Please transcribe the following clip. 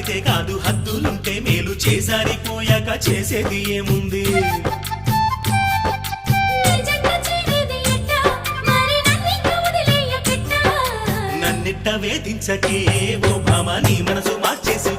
అయితే కాదు హద్దులుంటే మేలు చేసారిపోయాక చేసేది ఏముంది నన్నిట్ట వేధించకే ఓ భామ నీ మనసు మార్చేసి